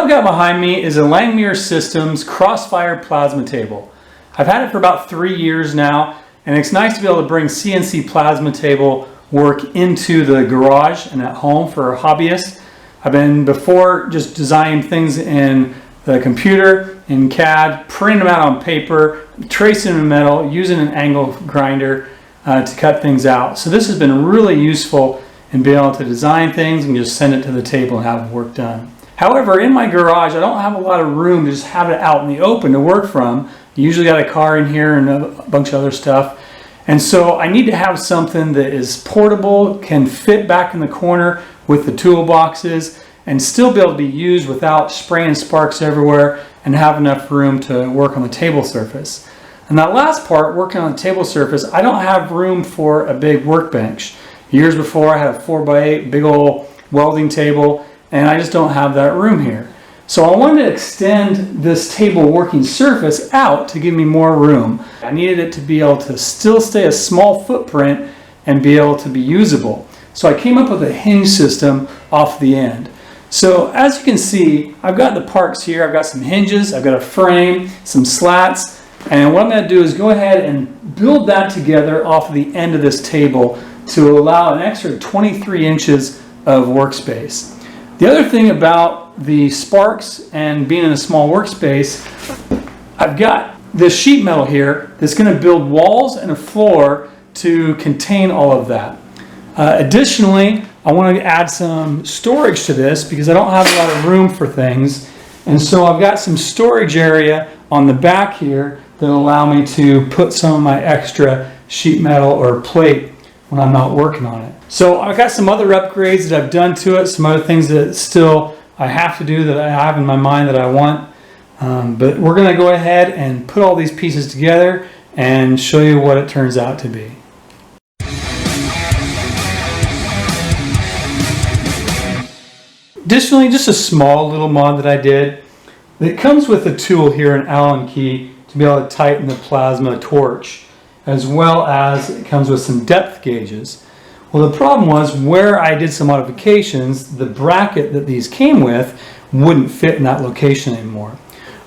I've got behind me is a Langmuir Systems Crossfire plasma table. I've had it for about 3 years now, and it's nice to be able to bring CNC plasma table work into the garage and at home for hobbyists. I've been before just designing things in the computer, in CAD, printing them out on paper, tracing them in metal, using an angle grinder to cut things out. So this has been really useful in being able to design things and just send it to the table and have work done. However, in my garage, I don't have a lot of room to just have it out in the open to work from. I usually got a car in here and a bunch of other stuff. And so I need to have something that is portable, can fit back in the corner with the toolboxes, and still be able to be used without spraying sparks everywhere and have enough room to work on the table surface. And that last part, working on the table surface, I don't have room for a big workbench. Years before, I had a 4x8 big old welding table, and I just don't have that room here. So I wanted to extend this table working surface out to give me more room. I needed it to be able to still stay a small footprint and be able to be usable. So I came up with a hinge system off the end. So as you can see, I've got the parts here. I've got some hinges, I've got a frame, some slats, and what I'm going to do is go ahead and build that together off of the end of this table to allow an extra 23 inches of workspace. The other thing about the sparks and being in a small workspace, I've got this sheet metal here that's going to build walls and a floor to contain all of that. Additionally, I want to add some storage to this because I don't have a lot of room for things. And so I've got some storage area on the back here that will allow me to put some of my extra sheet metal or plate when I'm not working on it. So I've got some other upgrades that I've done to it, some other things that still I have to do that I have in my mind that I want. But we're going to go ahead and put all these pieces together and show you what it turns out to be. Additionally, just a small little mod that I did. It comes with a tool here, an Allen key, to be able to tighten the plasma torch, as well as it comes with some depth gauges. Well, the problem was where I did some modifications, the bracket that these came with wouldn't fit in that location anymore.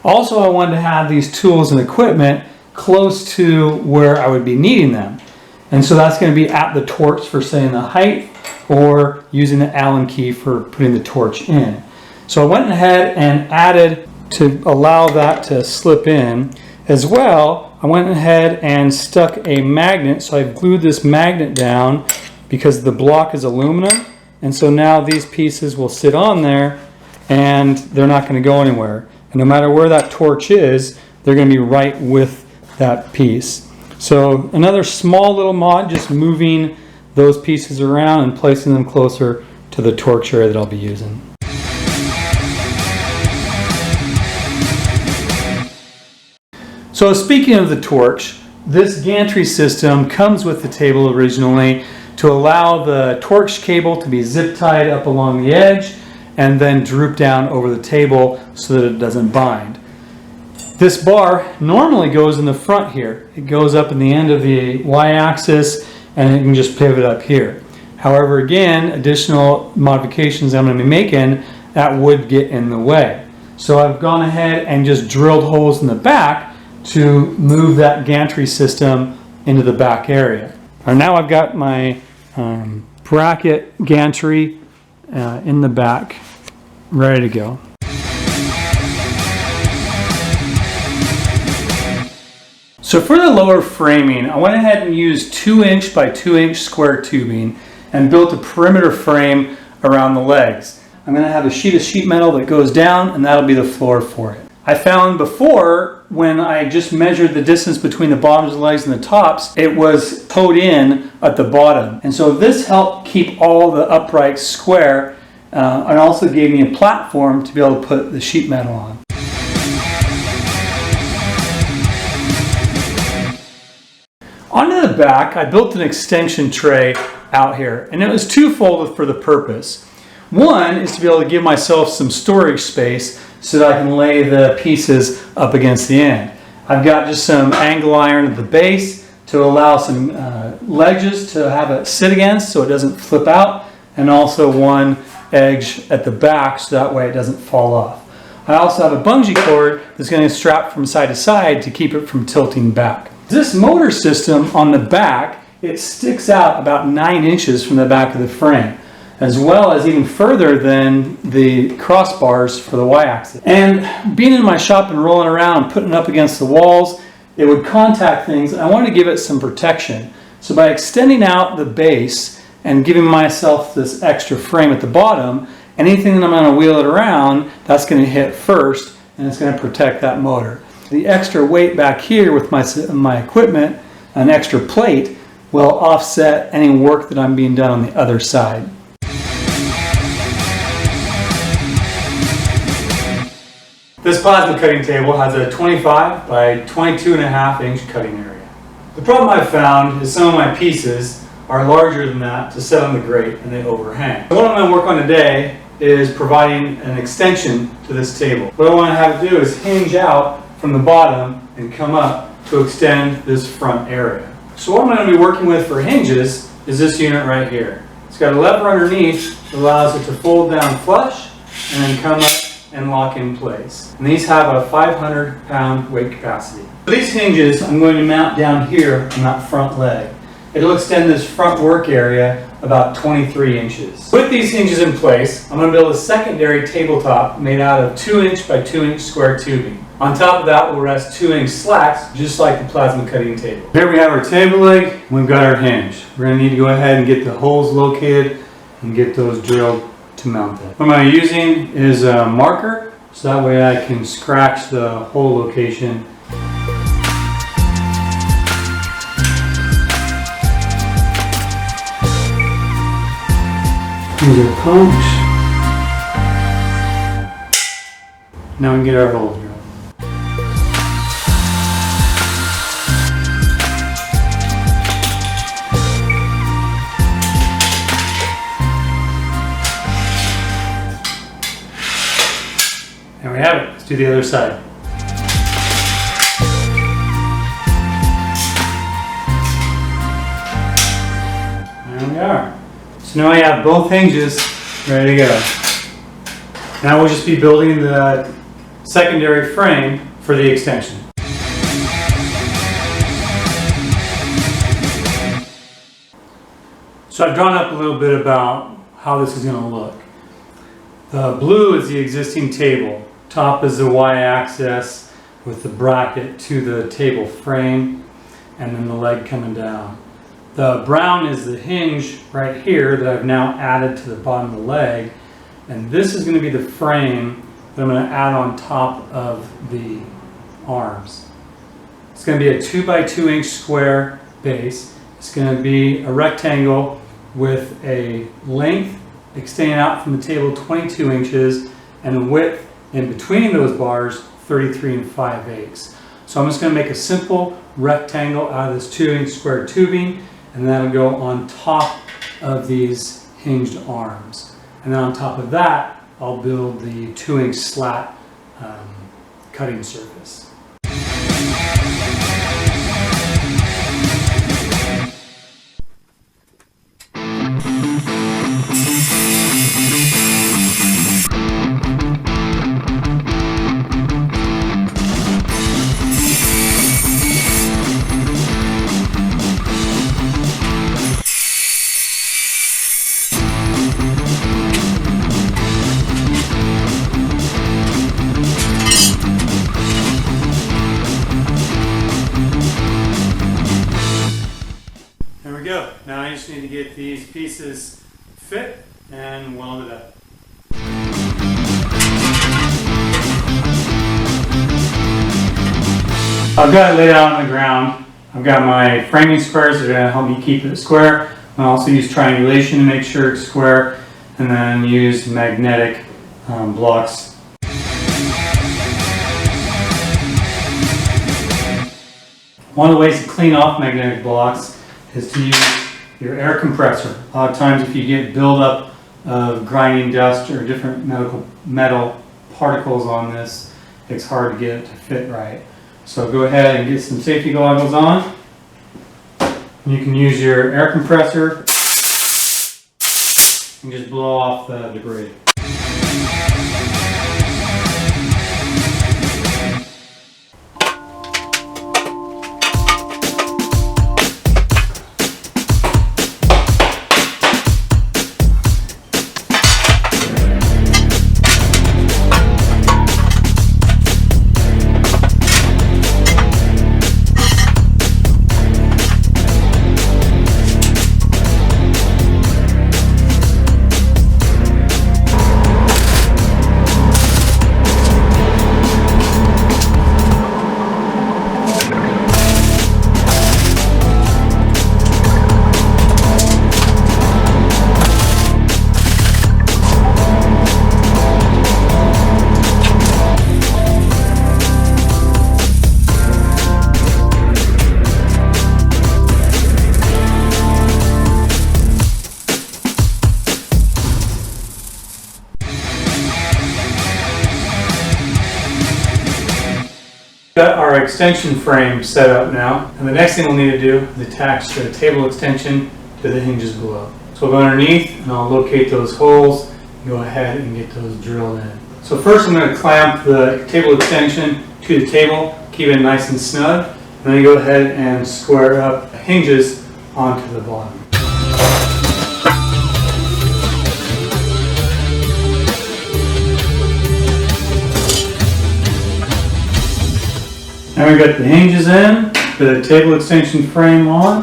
Also, I wanted to have these tools and equipment close to where I would be needing them. And so that's going to be at the torch for setting the height or using the Allen key for putting the torch in. So I went ahead and added, to allow that to slip in, as well, I went ahead and stuck a magnet. So I've glued this magnet down because the block is aluminum. And so now these pieces will sit on there and they're not going to go anywhere. And no matter where that torch is, they're going to be right with that piece. So another small little mod, just moving those pieces around and placing them closer to the torch area that I'll be using. So speaking of the torch, this gantry system comes with the table originally to allow the torch cable to be zip tied up along the edge and then droop down over the table so that it doesn't bind. This bar normally goes in the front here. It goes up in the end of the y-axis and it can just pivot up here. However, again, additional modifications I'm going to be making, that would get in the way. So I've gone ahead and just drilled holes in the back to move that gantry system into the back area. And now I've got my bracket gantry in the back, ready to go. So for the lower framing, I went ahead and used 2" by 2" square tubing and built a perimeter frame around the legs. I'm going to have a sheet of sheet metal that goes down, and that'll be the floor for it. I found before, when I just measured the distance between the bottoms of the legs and the tops, it was towed in at the bottom. And so this helped keep all the uprights square and also gave me a platform to be able to put the sheet metal on. Onto the back, I built an extension tray out here, and it was twofold for the purpose. One is to be able to give myself some storage space so that I can lay the pieces up against the end. I've got just some angle iron at the base to allow some ledges to have it sit against so it doesn't flip out, and also one edge at the back so that way it doesn't fall off. I also have a bungee cord that's going to strap from side to side to keep it from tilting back. This motor system on the back, it sticks out about 9 inches from the back of the frame, as well as even further than the crossbars for the Y-axis. And being in my shop and rolling around, putting it up against the walls, it would contact things. I wanted to give it some protection. So by extending out the base and giving myself this extra frame at the bottom, anything that I'm going to wheel it around, that's going to hit first, and it's going to protect that motor. The extra weight back here with my equipment, an extra plate, will offset any work that I'm being done on the other side. This plasma cutting table has a 25 by 22.5 inch cutting area. The problem I've found is some of my pieces are larger than that to set on the grate and they overhang. So what I'm going to work on today is providing an extension to this table. What I want to have to do is hinge out from the bottom and come up to extend this front area. So what I'm going to be working with for hinges is this unit right here. It's got a lever underneath that allows it to fold down flush and then come up and lock in place. And these have a 500-pound weight capacity. For these hinges, I'm going to mount down here on that front leg. It'll extend this front work area about 23 inches. With these hinges in place, I'm going to build a secondary tabletop made out of 2-inch by 2-inch square tubing. On top of that will rest 2-inch slats, just like the plasma cutting table. Here we have our table leg, and we've got our hinge. We're going to need to go ahead and get the holes located and get those drilled to mount it. What I'm using is a marker, so that way I can scratch the hole location. These are pumps. Now we can get our holes drilled. There we have it. Let's do the other side. There we are. So now I have both hinges ready to go. Now we'll just be building the secondary frame for the extension. So I've drawn up a little bit about how this is going to look. The blue is the existing table. Top is the Y-axis with the bracket to the table frame and then the leg coming down. The brown is the hinge right here that I've now added to the bottom of the leg, and this is going to be the frame that I'm going to add on top of the arms. It's going to be a 2 by 2 inch square base. It's going to be a rectangle with a length extending out from the table 22 inches and a width in between those bars 33 5/8. So I'm just going to make a simple rectangle out of this 2-inch square tubing, and that'll go on top of these hinged arms. And then on top of that, I'll build the 2-inch slat cutting surface. Now I just need to get these pieces fit and welded up. I've got it laid out on the ground. I've got my framing squares that are going to help me keep it square. I also use triangulation to make sure it's square, and then use magnetic blocks. One of the ways to clean off magnetic blocks is to use your air compressor. A lot of times if you get buildup of grinding dust or different metal particles on this, it's hard to get it to fit right. So go ahead and get some safety goggles on. You can use your air compressor and just blow off the debris. Got our extension frame set up now, and the next thing we'll need to do is attach the table extension to the hinges below. So we'll go underneath and I'll locate those holes and go ahead and get those drilled in. So first I'm going to clamp the table extension to the table, keep it nice and snug, and then go ahead and square up hinges onto the bottom. Now we've got the hinges in, the table extension frame on.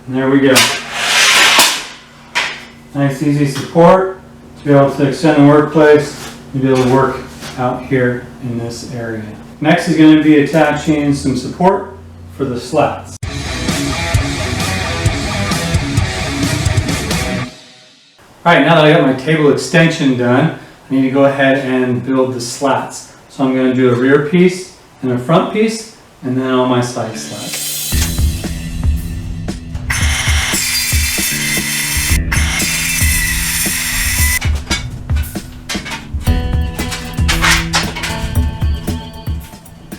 And there we go. Nice easy support to be able to extend the workplace and be able to work out here in this area. Next is going to be attaching some support for the slats. Alright, now that I got my table extension done, I need to go ahead and build the slats. So I'm going to do a rear piece and a front piece, and then all my side slats.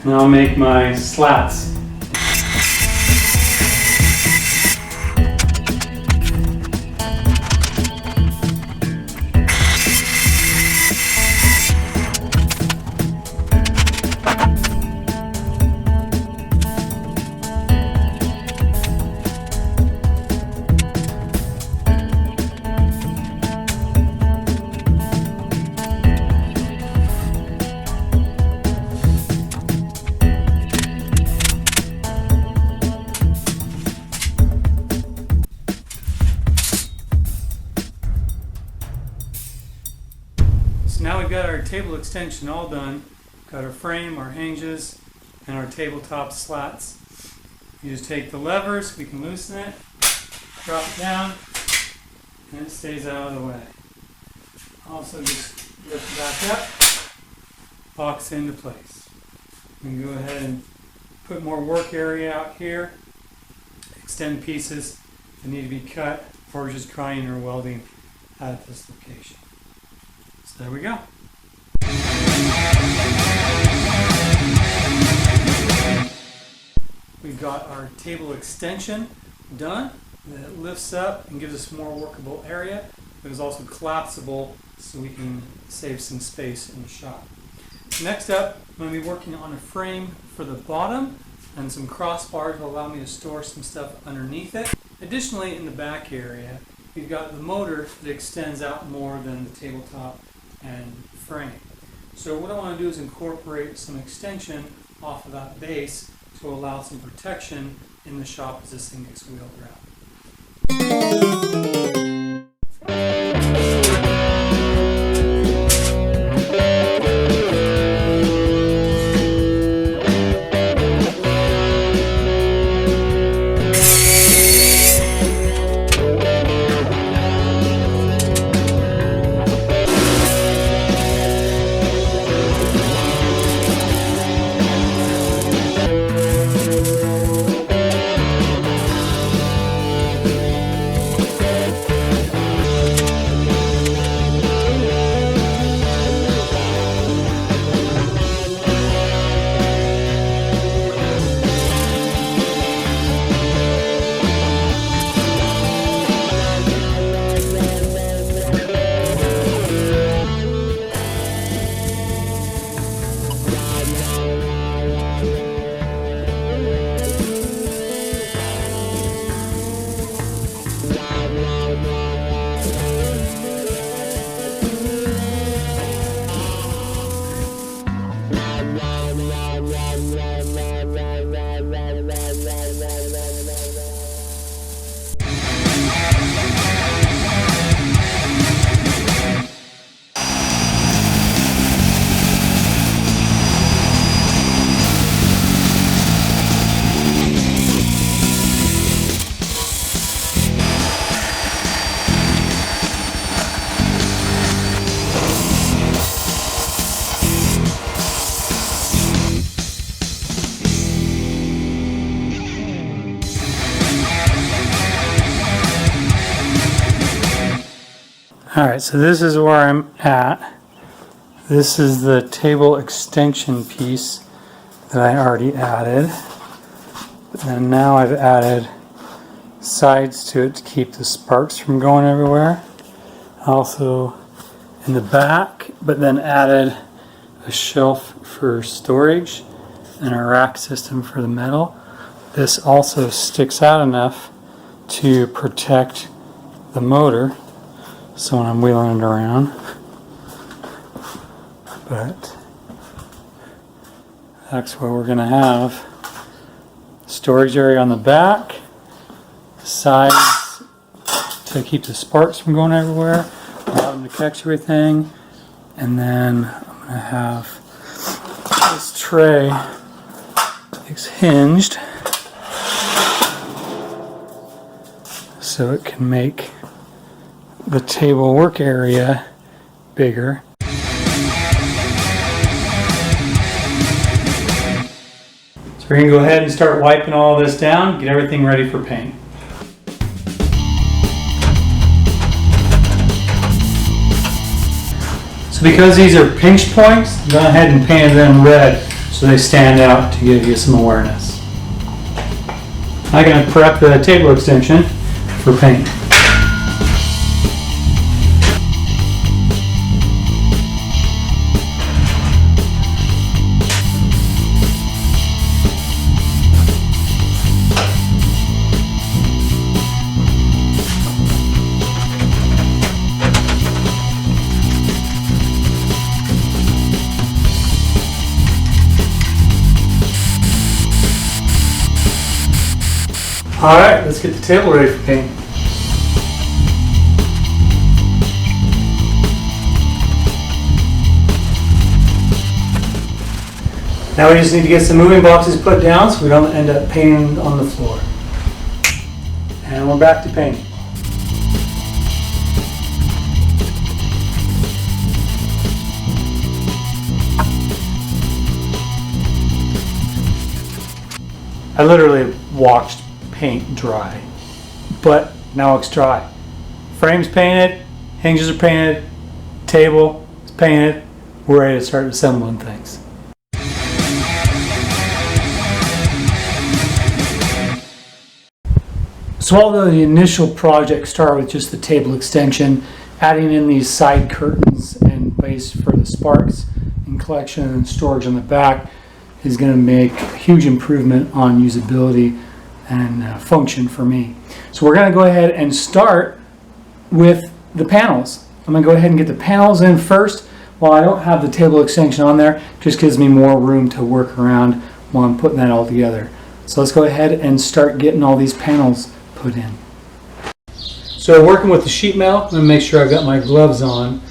And I'll make my slats. Now we've got our table extension all done. Got our frame, our hinges, and our tabletop slats. You just take the levers, we can loosen it, drop it down, and it stays out of the way. Also just lift it back up, locks into place. We can go ahead and put more work area out here, extend pieces that need to be cut, or just drying or welding at this location. So there we go. We've got our table extension done. It lifts up and gives us more workable area. It is also collapsible so we can save some space in the shop. Next up, I'm going to be working on a frame for the bottom and some crossbars will allow me to store some stuff underneath it. Additionally, in the back area, we've got the motor that extends out more than the tabletop and frame. So what I want to do is incorporate some extension off of that base to allow some protection in the shop as this thing gets wheeled around. Alright, so this is where I'm at. This is the table extension piece that I already added. And now I've added sides to it to keep the sparks from going everywhere. Also in the back, but then added a shelf for storage and a rack system for the metal. This also sticks out enough to protect the motor, so when I'm wheeling it around. But that's where we're going to have storage area on the back, sides to keep the sparks from going everywhere, bottom to catch everything, and then I'm going to have this tray is hinged so it can make the table work area bigger. So we're going to go ahead and start wiping all this down, get everything ready for paint. So because these are pinch points, go ahead and paint them red so they stand out to give you some awareness. I'm going to prep the table extension for paint. Alright, let's get the table ready for paint. Now we just need to get some moving boxes put down so we don't end up painting on the floor. And we're back to painting. I literally watched paint dry, but now it's dry. Frame's painted, hinges are painted, table is painted. We're ready to start assembling things. So although the initial project started with just the table extension, adding in these side curtains and ways for the sparks and collection and storage on the back is going to make a huge improvement on usability and function for me. So we're going to go ahead and start with the panels. I'm going to go ahead and get the panels in first. While I don't have the table extension on there, just gives me more room to work around while I'm putting that all together. So let's go ahead and start getting all these panels put in. So working with the sheet metal, I'm going to make sure I've got my gloves on.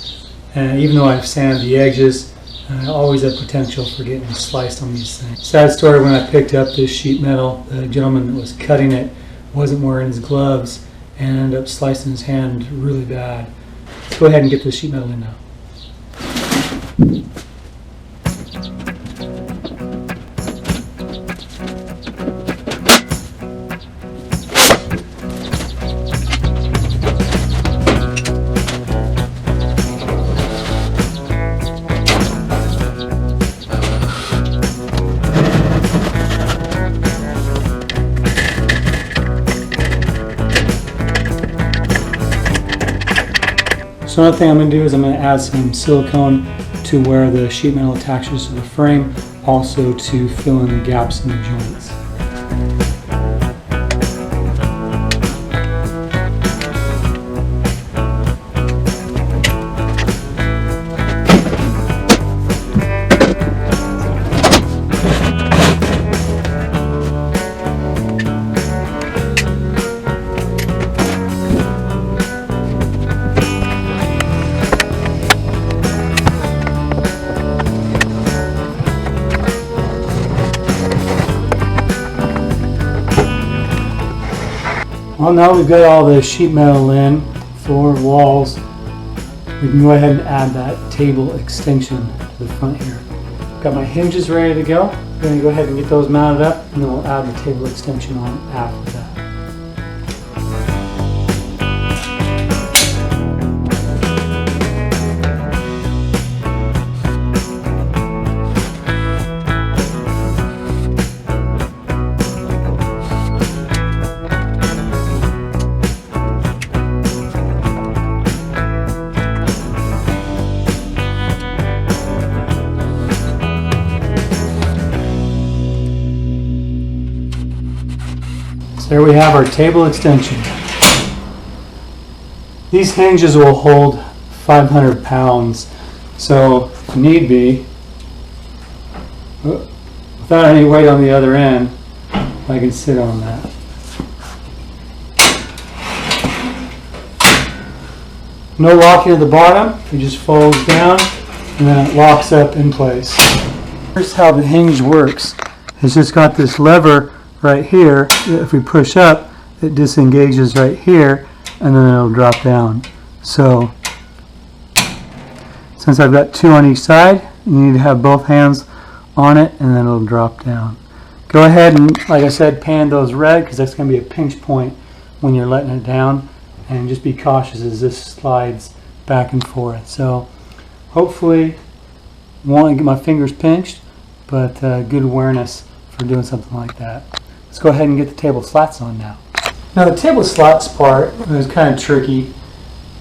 And even though I've sanded the edges, I always have potential for getting sliced on these things. Sad story, when I picked up this sheet metal, the gentleman that was cutting it wasn't wearing his gloves and ended up slicing his hand really bad. Let's go ahead and get the sheet metal in now. So another thing I'm going to do is I'm going to add some silicone to where the sheet metal attaches to the frame, also to fill in the gaps in the joints. Well, now we've got all the sheet metal in, floor, walls, we can go ahead and add that table extension to the front here. Got my hinges ready to go. I'm going to go ahead and get those mounted up, and then we'll add the table extension on after that. there we have our table extension. These hinges will hold 500 pounds, so if need be, without any weight on the other end, I can sit on that. No locking at the bottom, it just folds down and then it locks up in place. Here's how the hinge works. It's just got this lever right here. If we push up, it disengages right here and then it'll drop down. So since I've got two on each side, you need to have both hands on it and then it'll drop down. Go ahead and, like I said, pan those red because that's going to be a pinch point when you're letting it down, and just be cautious as this slides back and forth. So hopefully won't get my fingers pinched, but good awareness for doing something like that. Let's go ahead and get the table slats on now. Now the table slats part was kind of tricky.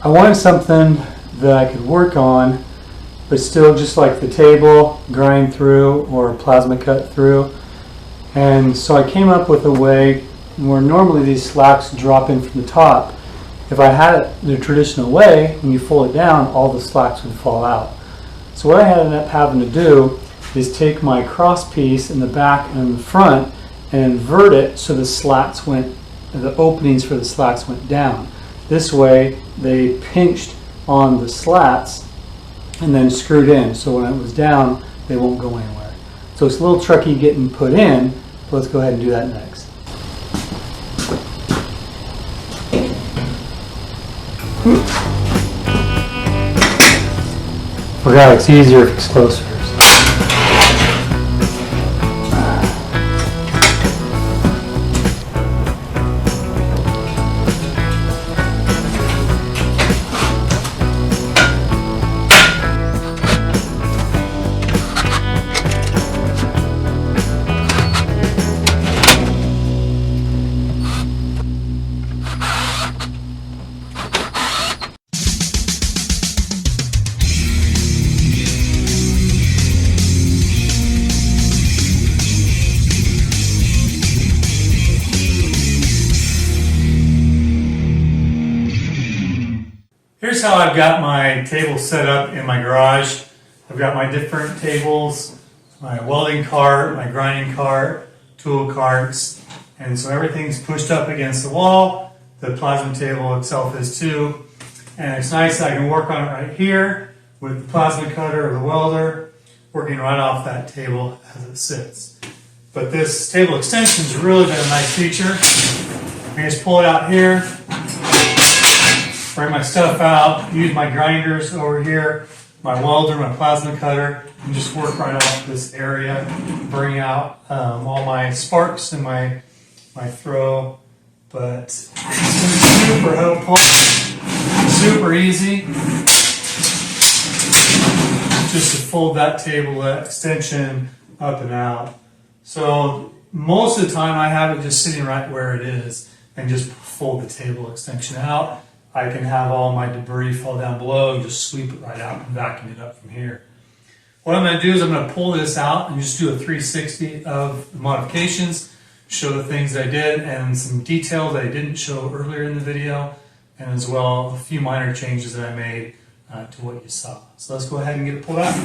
I wanted something that I could work on but still just like the table, grind through or plasma cut through. And so I came up with a way where normally these slats drop in from the top. If I had it the traditional way, when you fold it down, all the slats would fall out. So what I ended up having to do is take my cross piece in the back and in the front and invert it so the slats went, the openings for the slats went down. This way they pinched on the slats and then screwed in, so when it was down they won't go anywhere. So it's a little tricky getting put in, but let's go ahead and do that next. Forgot it's easier if it's closer. Here's how I've got my table set up in my garage. I've got my different tables, my welding cart, my grinding cart, tool carts, and so everything's pushed up against the wall. The plasma table itself is too. And it's nice I can work on it right here with the plasma cutter or the welder, working right off that table as it sits. But this table extension has really been a nice feature. I can just pull it out here, bring my stuff out, use my grinders over here, my welder, my plasma cutter, and just work right off this area, bring out all my sparks and my throw. But it's been super helpful, super easy, just to fold that table extension up and out. So most of the time I have it just sitting right where it is and just fold the table extension out. I can have all my debris fall down below and just sweep it right out and vacuum it up from here. What I'm going to do is I'm going to pull this out and just do a 360 of the modifications, show the things that I did and some details that I didn't show earlier in the video, and as well a few minor changes that I made to what you saw. So let's go ahead and get it pulled out.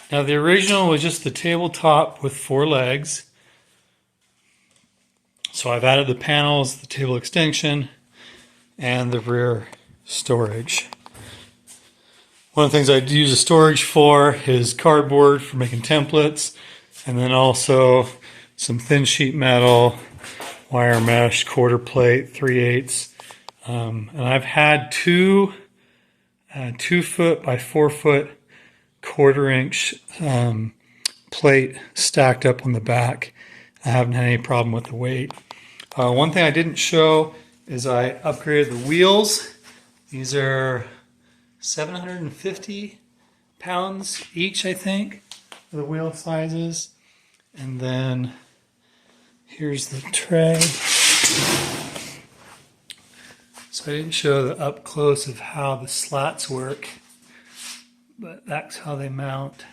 Now the original was just the tabletop with 4 legs. So I've added the panels, the table extension, and the rear storage. One of the things I use the storage for is cardboard for making templates, and then also some thin sheet metal, wire mesh, quarter plate, 3/8. And I've had 2 2-foot by 4-foot 1/4-inch plate stacked up on the back. I haven't had any problem with the weight. One thing I didn't show is I upgraded the wheels. These are 750 pounds each, I think, for the wheel sizes. And then here's the tray. So I didn't show the up close of how the slats work, but that's how they mount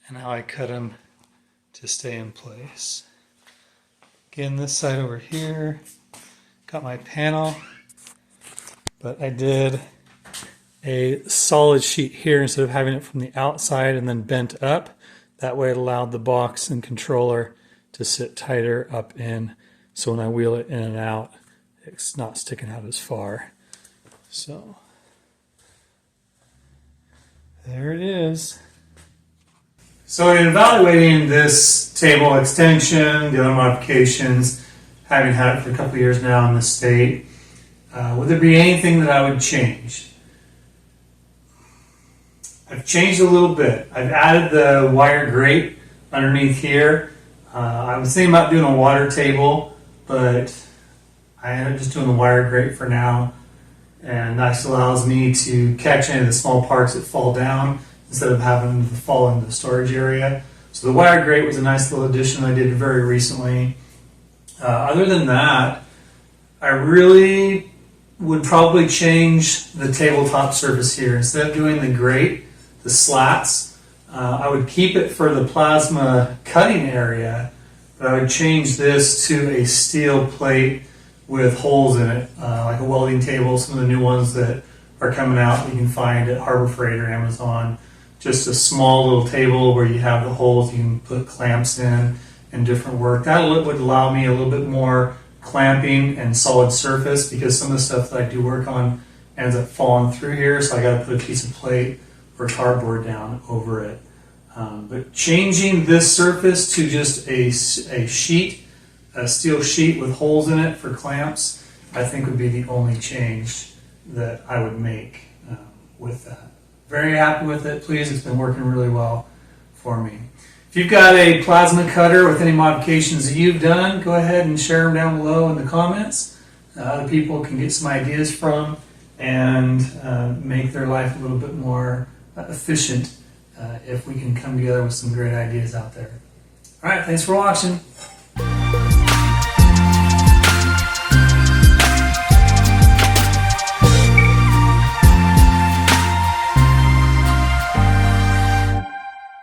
and how I cut them to stay in place. Again, this side over here, got my panel, but I did a solid sheet here instead of having it from the outside and then bent up. That way it allowed the box and controller to sit tighter up in, so when I wheel it in and out, it's not sticking out as far. So there it is. So in evaluating this table extension, the other modifications, having had it for a couple of years now in the state, would there be anything that I would change? I've changed a little bit. I've added the wire grate underneath here. I was thinking about doing a water table, but I ended up just doing the wire grate for now. And that allows me to catch any of the small parts that fall down instead of having them fall into the storage area. So the wire grate was a nice little addition I did very recently. Other than that, I really would probably change the tabletop surface here. Instead of doing the grate, the slats, I would keep it for the plasma cutting area, but I would change this to a steel plate with holes in it, like a welding table, some of the new ones that are coming out that you can find at Harbor Freight or Amazon. Just a small little table where you have the holes you can put clamps in and different work. That would allow me a little bit more clamping and solid surface, because some of the stuff that I do work on ends up falling through here, so I got to put a piece of plate or cardboard down over it. But changing this surface to just a sheet, a steel sheet with holes in it for clamps, I think would be the only change that I would make with that. Very happy with it. Please, it's been working really well for me. If you've got a plasma cutter with any modifications that you've done, go ahead and share them down below in the comments. Other people can get some ideas from and make their life a little bit more efficient if we can come together with some great ideas out there. All right, thanks for watching.